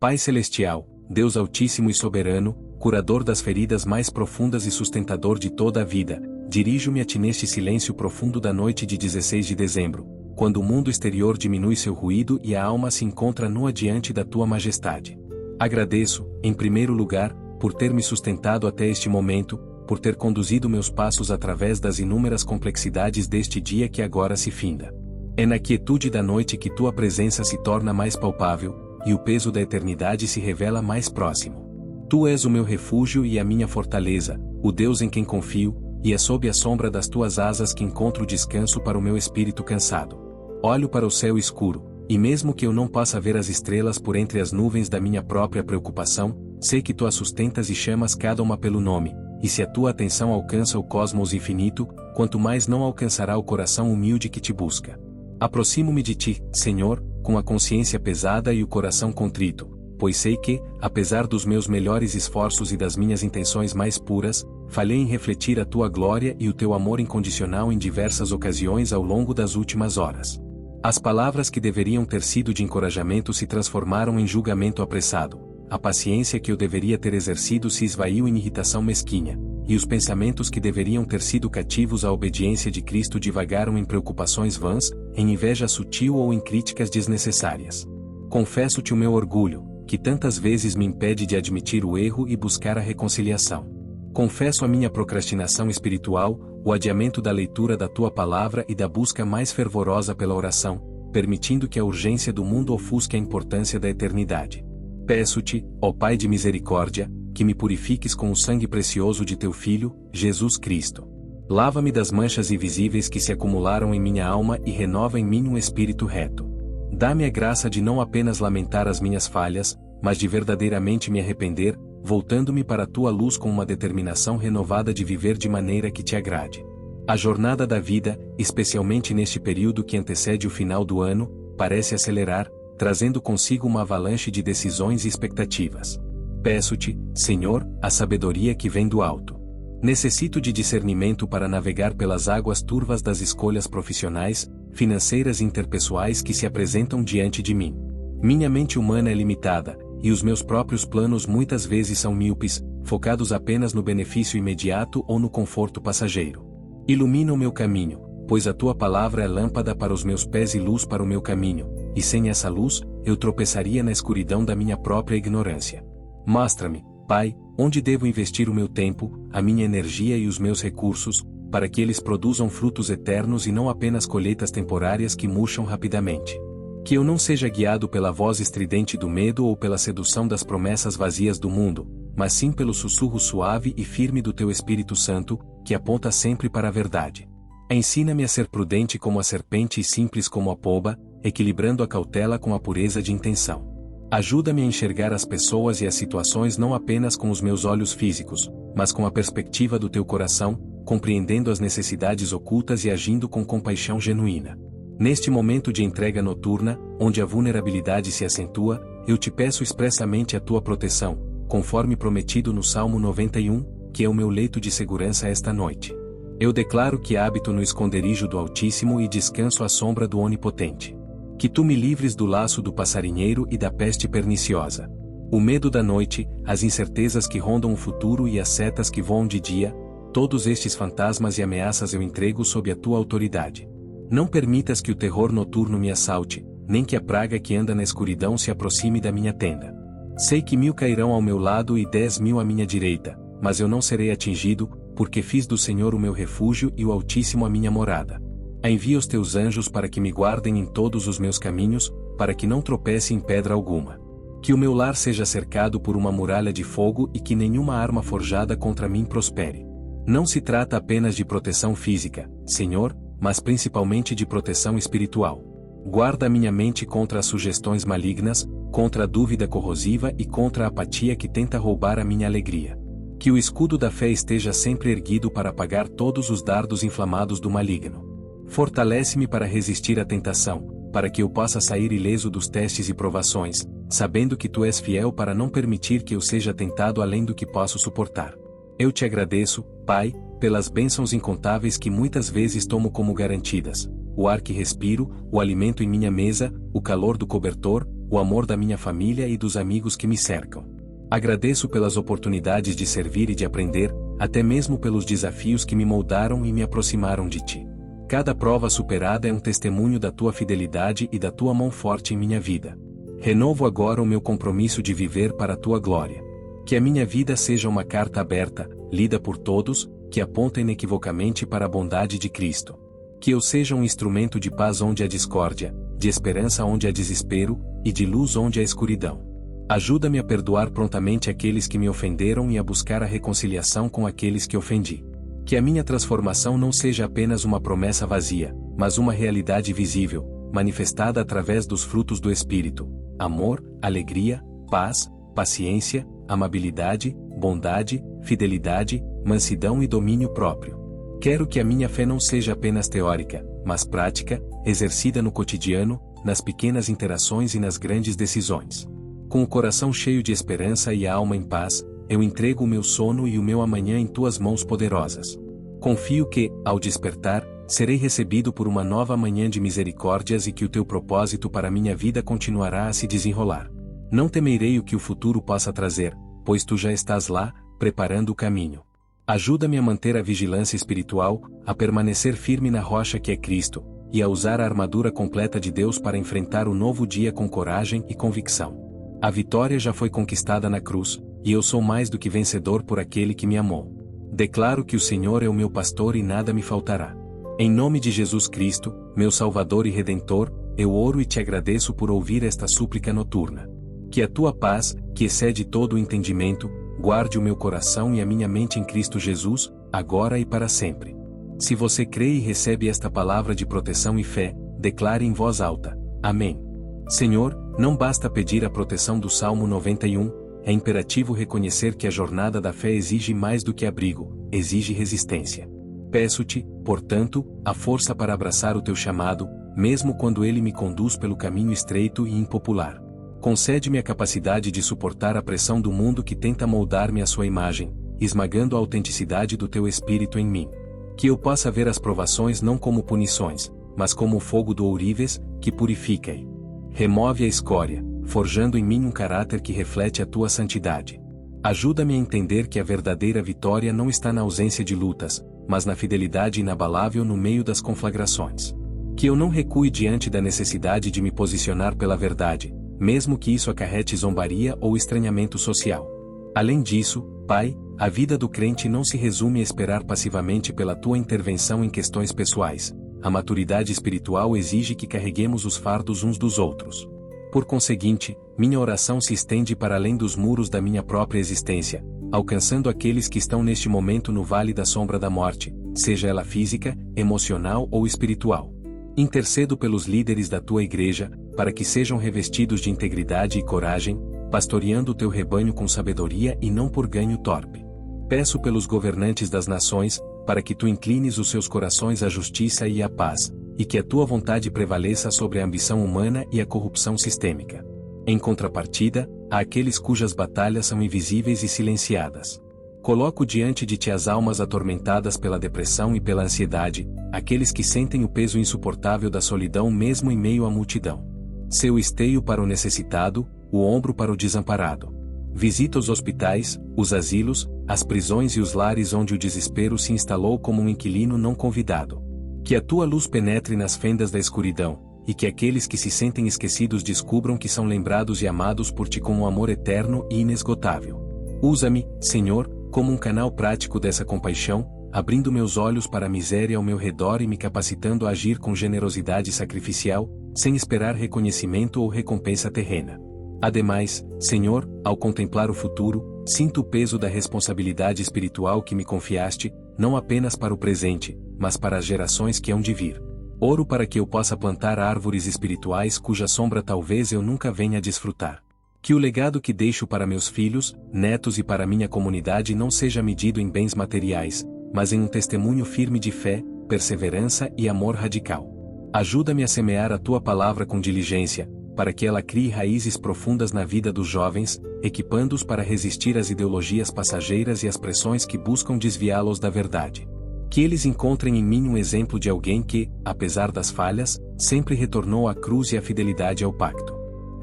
Pai Celestial, Deus Altíssimo e Soberano, curador das feridas mais profundas e sustentador de toda a vida, dirijo-me a ti neste silêncio profundo da noite de 16 de dezembro, quando o mundo exterior diminui seu ruído e a alma se encontra nua diante da tua majestade. Agradeço, em primeiro lugar, por ter me sustentado até este momento, por ter conduzido meus passos através das inúmeras complexidades deste dia que agora se finda. É na quietude da noite que tua presença se torna mais palpável, e o peso da eternidade se revela mais próximo. Tu és o meu refúgio e a minha fortaleza, o Deus em quem confio, e é sob a sombra das tuas asas que encontro descanso para o meu espírito cansado. Olho para o céu escuro, e mesmo que eu não possa ver as estrelas por entre as nuvens da minha própria preocupação, sei que tu as sustentas e chamas cada uma pelo nome, e se a tua atenção alcança o cosmos infinito, quanto mais não alcançará o coração humilde que te busca. Aproximo-me de ti, Senhor, com a consciência pesada e o coração contrito, pois sei que, apesar dos meus melhores esforços e das minhas intenções mais puras, falhei em refletir a tua glória e o teu amor incondicional em diversas ocasiões ao longo das últimas horas. As palavras que deveriam ter sido de encorajamento se transformaram em julgamento apressado, a paciência que eu deveria ter exercido se esvaiu em irritação mesquinha, e os pensamentos que deveriam ter sido cativos à obediência de Cristo divagaram em preocupações vãs, em inveja sutil ou em críticas desnecessárias. Confesso-te o meu orgulho, que tantas vezes me impede de admitir o erro e buscar a reconciliação. Confesso a minha procrastinação espiritual, o adiamento da leitura da tua palavra e da busca mais fervorosa pela oração, permitindo que a urgência do mundo ofusque a importância da eternidade. Peço-te, ó Pai de misericórdia, que me purifiques com o sangue precioso de teu Filho, Jesus Cristo. Lava-me das manchas invisíveis que se acumularam em minha alma e renova em mim um espírito reto. Dá-me a graça de não apenas lamentar as minhas falhas, mas de verdadeiramente me arrepender, voltando-me para a tua luz com uma determinação renovada de viver de maneira que te agrade. A jornada da vida, especialmente neste período que antecede o final do ano, parece acelerar, trazendo consigo uma avalanche de decisões e expectativas. Peço-te, Senhor, a sabedoria que vem do alto. Necessito de discernimento para navegar pelas águas turvas das escolhas profissionais, financeiras e interpessoais que se apresentam diante de mim. Minha mente humana é limitada, e os meus próprios planos muitas vezes são míopes, focados apenas no benefício imediato ou no conforto passageiro. Ilumina o meu caminho, pois a tua palavra é lâmpada para os meus pés e luz para o meu caminho, e sem essa luz, eu tropeçaria na escuridão da minha própria ignorância. Mostra-me, Pai, onde devo investir o meu tempo, a minha energia e os meus recursos, para que eles produzam frutos eternos e não apenas colheitas temporárias que murcham rapidamente. Que eu não seja guiado pela voz estridente do medo ou pela sedução das promessas vazias do mundo, mas sim pelo sussurro suave e firme do teu Espírito Santo, que aponta sempre para a verdade. Ensina-me a ser prudente como a serpente e simples como a pomba, equilibrando a cautela com a pureza de intenção. Ajuda-me a enxergar as pessoas e as situações não apenas com os meus olhos físicos, mas com a perspectiva do teu coração, compreendendo as necessidades ocultas e agindo com compaixão genuína. Neste momento de entrega noturna, onde a vulnerabilidade se acentua, eu te peço expressamente a tua proteção, conforme prometido no Salmo 91, que é o meu leito de segurança esta noite. Eu declaro que habito no esconderijo do Altíssimo e descanso à sombra do Onipotente. Que tu me livres do laço do passarinheiro e da peste perniciosa. O medo da noite, as incertezas que rondam o futuro e as setas que voam de dia, todos estes fantasmas e ameaças eu entrego sob a tua autoridade. Não permitas que o terror noturno me assalte, nem que a praga que anda na escuridão se aproxime da minha tenda. Sei que 1000 cairão ao meu lado e 10.000 à minha direita, mas eu não serei atingido, porque fiz do Senhor o meu refúgio e o Altíssimo a minha morada. Envia os teus anjos para que me guardem em todos os meus caminhos, para que não tropece em pedra alguma. Que o meu lar seja cercado por uma muralha de fogo e que nenhuma arma forjada contra mim prospere. Não se trata apenas de proteção física, Senhor, mas principalmente de proteção espiritual. Guarda minha mente contra as sugestões malignas, contra a dúvida corrosiva e contra a apatia que tenta roubar a minha alegria. Que o escudo da fé esteja sempre erguido para apagar todos os dardos inflamados do maligno. Fortalece-me para resistir à tentação, para que eu possa sair ileso dos testes e provações, sabendo que tu és fiel para não permitir que eu seja tentado além do que posso suportar. Eu te agradeço, Pai, pelas bênçãos incontáveis que muitas vezes tomo como garantidas: o ar que respiro, o alimento em minha mesa, o calor do cobertor, o amor da minha família e dos amigos que me cercam. Agradeço pelas oportunidades de servir e de aprender, até mesmo pelos desafios que me moldaram e me aproximaram de ti. Cada prova superada é um testemunho da tua fidelidade e da tua mão forte em minha vida. Renovo agora o meu compromisso de viver para a tua glória. Que a minha vida seja uma carta aberta, lida por todos, que aponta inequivocamente para a bondade de Cristo. Que eu seja um instrumento de paz onde há discórdia, de esperança onde há desespero, e de luz onde há escuridão. Ajuda-me a perdoar prontamente aqueles que me ofenderam e a buscar a reconciliação com aqueles que ofendi. Que a minha transformação não seja apenas uma promessa vazia, mas uma realidade visível, manifestada através dos frutos do Espírito: amor, alegria, paz, paciência, amabilidade, bondade, fidelidade, mansidão e domínio próprio. Quero que a minha fé não seja apenas teórica, mas prática, exercida no cotidiano, nas pequenas interações e nas grandes decisões. Com o coração cheio de esperança e a alma em paz, eu entrego o meu sono e o meu amanhã em tuas mãos poderosas. Confio que, ao despertar, serei recebido por uma nova manhã de misericórdias e que o teu propósito para minha vida continuará a se desenrolar. Não temerei o que o futuro possa trazer, pois tu já estás lá, preparando o caminho. Ajuda-me a manter a vigilância espiritual, a permanecer firme na rocha que é Cristo, e a usar a armadura completa de Deus para enfrentar o novo dia com coragem e convicção. A vitória já foi conquistada na cruz, e eu sou mais do que vencedor por aquele que me amou. Declaro que o Senhor é o meu pastor e nada me faltará. Em nome de Jesus Cristo, meu Salvador e Redentor, eu oro e te agradeço por ouvir esta súplica noturna. Que a tua paz, que excede todo o entendimento, guarde o meu coração e a minha mente em Cristo Jesus, agora e para sempre. Se você crê e recebe esta palavra de proteção e fé, declare em voz alta: Amém. Senhor, não basta pedir a proteção do Salmo 91, é imperativo reconhecer que a jornada da fé exige mais do que abrigo, exige resistência. Peço-te, portanto, a força para abraçar o teu chamado, mesmo quando ele me conduz pelo caminho estreito e impopular. Concede-me a capacidade de suportar a pressão do mundo que tenta moldar-me à sua imagem, esmagando a autenticidade do teu espírito em mim. Que eu possa ver as provações não como punições, mas como o fogo do ourives, que purifica e remove a escória, forjando em mim um caráter que reflete a tua santidade. Ajuda-me a entender que a verdadeira vitória não está na ausência de lutas, mas na fidelidade inabalável no meio das conflagrações. Que eu não recue diante da necessidade de me posicionar pela verdade, mesmo que isso acarrete zombaria ou estranhamento social. Além disso, Pai, a vida do crente não se resume a esperar passivamente pela tua intervenção em questões pessoais. A maturidade espiritual exige que carreguemos os fardos uns dos outros. Por conseguinte, minha oração se estende para além dos muros da minha própria existência, alcançando aqueles que estão neste momento no vale da sombra da morte, seja ela física, emocional ou espiritual. Intercedo pelos líderes da tua igreja, para que sejam revestidos de integridade e coragem, pastoreando o teu rebanho com sabedoria e não por ganho torpe. Peço pelos governantes das nações, para que tu inclines os seus corações à justiça e à paz, e que a tua vontade prevaleça sobre a ambição humana e a corrupção sistêmica. Em contrapartida, há aqueles cujas batalhas são invisíveis e silenciadas. Coloco diante de ti as almas atormentadas pela depressão e pela ansiedade, aqueles que sentem o peso insuportável da solidão mesmo em meio à multidão. Sê o esteio para o necessitado, o ombro para o desamparado. Visita os hospitais, os asilos, as prisões e os lares onde o desespero se instalou como um inquilino não convidado. Que a tua luz penetre nas fendas da escuridão, e que aqueles que se sentem esquecidos descubram que são lembrados e amados por ti com um amor eterno e inesgotável. Usa-me, Senhor, como um canal prático dessa compaixão, abrindo meus olhos para a miséria ao meu redor e me capacitando a agir com generosidade sacrificial, sem esperar reconhecimento ou recompensa terrena. Ademais, Senhor, ao contemplar o futuro, sinto o peso da responsabilidade espiritual que me confiaste, não apenas para o presente, mas para as gerações que hão de vir. Oro para que eu possa plantar árvores espirituais cuja sombra talvez eu nunca venha a desfrutar. Que o legado que deixo para meus filhos, netos e para minha comunidade não seja medido em bens materiais, mas em um testemunho firme de fé, perseverança e amor radical. Ajuda-me a semear a tua palavra com diligência, para que ela crie raízes profundas na vida dos jovens, equipando-os para resistir às ideologias passageiras e às pressões que buscam desviá-los da verdade. Que eles encontrem em mim um exemplo de alguém que, apesar das falhas, sempre retornou à cruz e à fidelidade ao pacto.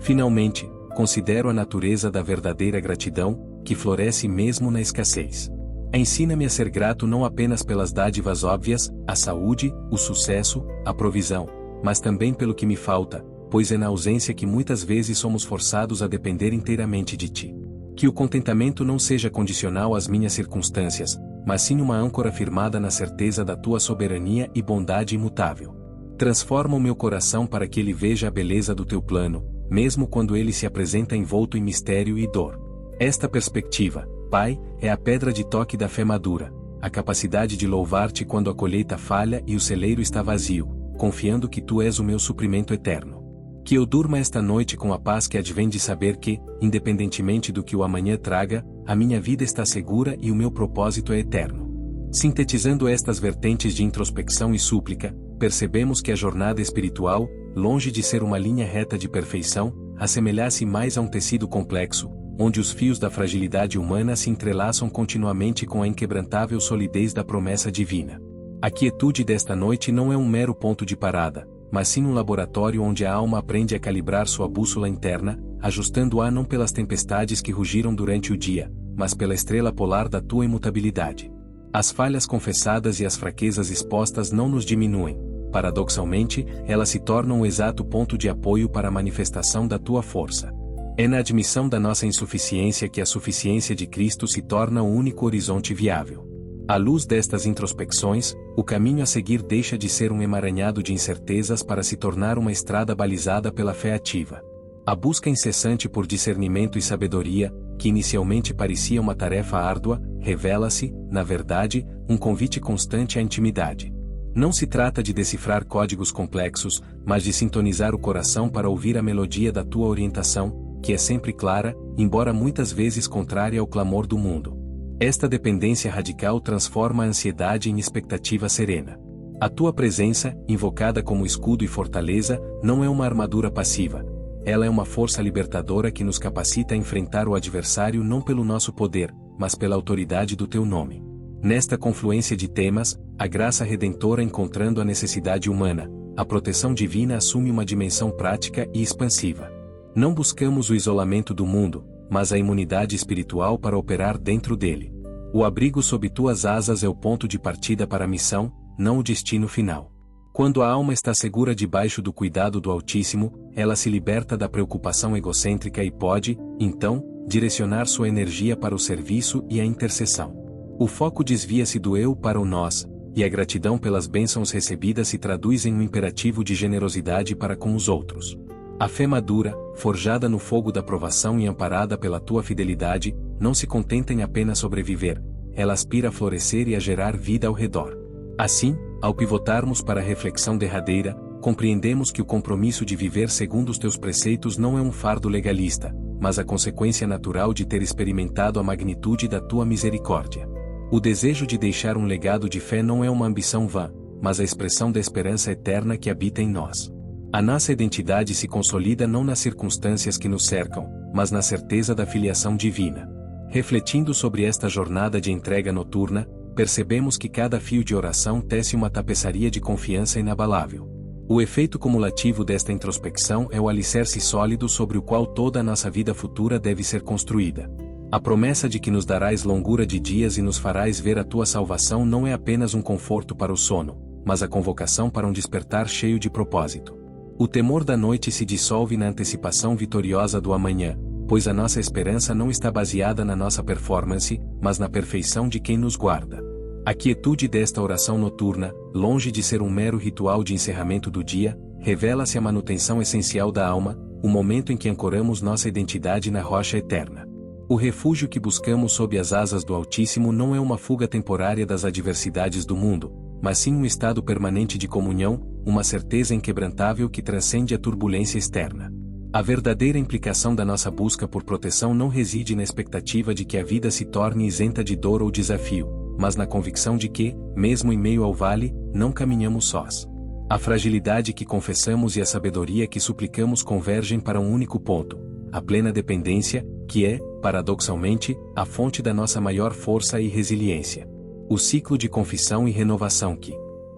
Finalmente, considero a natureza da verdadeira gratidão, que floresce mesmo na escassez. Ensina-me a ser grato não apenas pelas dádivas óbvias, a saúde, o sucesso, a provisão, mas também pelo que me falta, pois é na ausência que muitas vezes somos forçados a depender inteiramente de Ti. Que o contentamento não seja condicional às minhas circunstâncias, mas sim uma âncora firmada na certeza da Tua soberania e bondade imutável. Transforma o meu coração para que ele veja a beleza do Teu plano, mesmo quando ele se apresenta envolto em mistério e dor. Esta perspectiva, Pai, é a pedra de toque da fé madura, a capacidade de louvar-Te quando a colheita falha e o celeiro está vazio, confiando que Tu és o meu suprimento eterno. Que eu durma esta noite com a paz que advém de saber que, independentemente do que o amanhã traga, a minha vida está segura e o meu propósito é eterno. Sintetizando estas vertentes de introspecção e súplica, percebemos que a jornada espiritual, longe de ser uma linha reta de perfeição, assemelha-se mais a um tecido complexo, onde os fios da fragilidade humana se entrelaçam continuamente com a inquebrantável solidez da promessa divina. A quietude desta noite não é um mero ponto de parada, mas sim um laboratório onde a alma aprende a calibrar sua bússola interna, ajustando-a não pelas tempestades que rugiram durante o dia, mas pela estrela polar da Tua imutabilidade. As falhas confessadas e as fraquezas expostas não nos diminuem. Paradoxalmente, elas se tornam o exato ponto de apoio para a manifestação da Tua força. É na admissão da nossa insuficiência que a suficiência de Cristo se torna o único horizonte viável. À luz destas introspecções, o caminho a seguir deixa de ser um emaranhado de incertezas para se tornar uma estrada balizada pela fé ativa. A busca incessante por discernimento e sabedoria, que inicialmente parecia uma tarefa árdua, revela-se, na verdade, um convite constante à intimidade. Não se trata de decifrar códigos complexos, mas de sintonizar o coração para ouvir a melodia da Tua orientação, que é sempre clara, embora muitas vezes contrária ao clamor do mundo. Esta dependência radical transforma a ansiedade em expectativa serena. A Tua presença, invocada como escudo e fortaleza, não é uma armadura passiva. Ela é uma força libertadora que nos capacita a enfrentar o adversário não pelo nosso poder, mas pela autoridade do Teu nome. Nesta confluência de temas, a graça redentora encontrando a necessidade humana, a proteção divina assume uma dimensão prática e expansiva. Não buscamos o isolamento do mundo, mas a imunidade espiritual para operar dentro dele. O abrigo sob Tuas asas é o ponto de partida para a missão, não o destino final. Quando a alma está segura debaixo do cuidado do Altíssimo, ela se liberta da preocupação egocêntrica e pode, então, direcionar sua energia para o serviço e a intercessão. O foco desvia-se do eu para o nós, e a gratidão pelas bênçãos recebidas se traduz em um imperativo de generosidade para com os outros. A fé madura, forjada no fogo da provação e amparada pela Tua fidelidade, não se contenta em apenas sobreviver, ela aspira a florescer e a gerar vida ao redor. Assim, ao pivotarmos para a reflexão derradeira, compreendemos que o compromisso de viver segundo os Teus preceitos não é um fardo legalista, mas a consequência natural de ter experimentado a magnitude da Tua misericórdia. O desejo de deixar um legado de fé não é uma ambição vã, mas a expressão da esperança eterna que habita em nós. A nossa identidade se consolida não nas circunstâncias que nos cercam, mas na certeza da filiação divina. Refletindo sobre esta jornada de entrega noturna, percebemos que cada fio de oração tece uma tapeçaria de confiança inabalável. O efeito cumulativo desta introspecção é o alicerce sólido sobre o qual toda a nossa vida futura deve ser construída. A promessa de que nos darás longura de dias e nos farás ver a Tua salvação não é apenas um conforto para o sono, mas a convocação para um despertar cheio de propósito. O temor da noite se dissolve na antecipação vitoriosa do amanhã, pois a nossa esperança não está baseada na nossa performance, mas na perfeição de quem nos guarda. A quietude desta oração noturna, longe de ser um mero ritual de encerramento do dia, revela-se a manutenção essencial da alma, o momento em que ancoramos nossa identidade na rocha eterna. O refúgio que buscamos sob as asas do Altíssimo não é uma fuga temporária das adversidades do mundo, mas sim um estado permanente de comunhão, uma certeza inquebrantável que transcende a turbulência externa. A verdadeira implicação da nossa busca por proteção não reside na expectativa de que a vida se torne isenta de dor ou desafio, mas na convicção de que, mesmo em meio ao vale, não caminhamos sós. A fragilidade que confessamos e a sabedoria que suplicamos convergem para um único ponto: a plena dependência, que é, paradoxalmente, a fonte da nossa maior força e resiliência. O ciclo de confissão e renovação que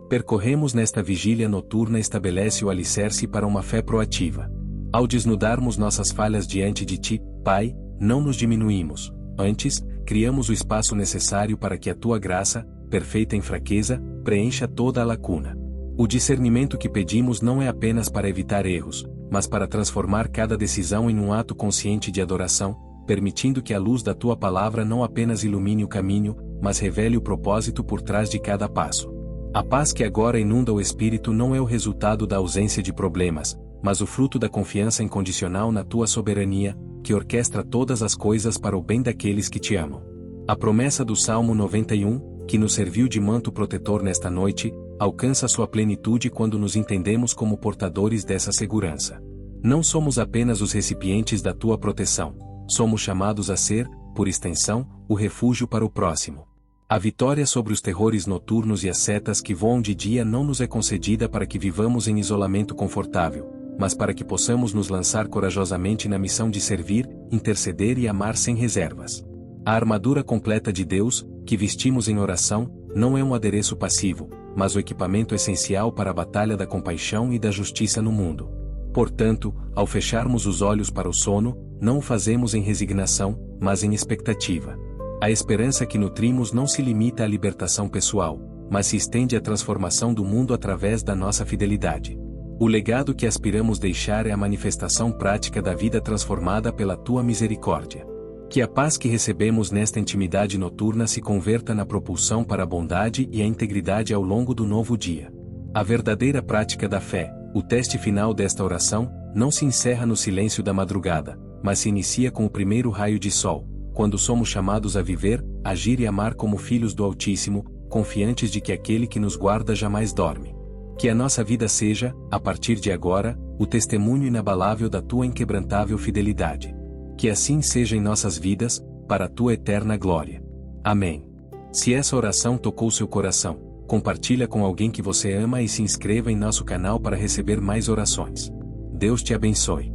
percorremos nesta vigília noturna estabelece o alicerce para uma fé proativa. Ao desnudarmos nossas falhas diante de Ti, Pai, não nos diminuímos, antes, criamos o espaço necessário para que a Tua graça, perfeita em fraqueza, preencha toda a lacuna. O discernimento que pedimos não é apenas para evitar erros, mas para transformar cada decisão em um ato consciente de adoração, permitindo que a luz da Tua palavra não apenas ilumine o caminho, mas revele o propósito por trás de cada passo. A paz que agora inunda o espírito não é o resultado da ausência de problemas, mas o fruto da confiança incondicional na Tua soberania, que orquestra todas as coisas para o bem daqueles que Te amam. A promessa do Salmo 91, que nos serviu de manto protetor nesta noite, alcança sua plenitude quando nos entendemos como portadores dessa segurança. Não somos apenas os recipientes da Tua proteção, somos chamados a ser, por extensão, o refúgio para o próximo. A vitória sobre os terrores noturnos e as setas que voam de dia não nos é concedida para que vivamos em isolamento confortável, mas para que possamos nos lançar corajosamente na missão de servir, interceder e amar sem reservas. A armadura completa de Deus, que vestimos em oração, não é um adereço passivo, mas o equipamento essencial para a batalha da compaixão e da justiça no mundo. Portanto, ao fecharmos os olhos para o sono, não o fazemos em resignação, mas em expectativa. A esperança que nutrimos não se limita à libertação pessoal, mas se estende à transformação do mundo através da nossa fidelidade. O legado que aspiramos deixar é a manifestação prática da vida transformada pela Tua misericórdia. Que a paz que recebemos nesta intimidade noturna se converta na propulsão para a bondade e a integridade ao longo do novo dia. A verdadeira prática da fé, o teste final desta oração, não se encerra no silêncio da madrugada, mas se inicia com o primeiro raio de sol, quando somos chamados a viver, agir e amar como filhos do Altíssimo, confiantes de que aquele que nos guarda jamais dorme. Que a nossa vida seja, a partir de agora, o testemunho inabalável da Tua inquebrantável fidelidade. Que assim seja em nossas vidas, para a Tua eterna glória. Amém. Se essa oração tocou seu coração, compartilha com alguém que você ama e se inscreva em nosso canal para receber mais orações. Deus te abençoe.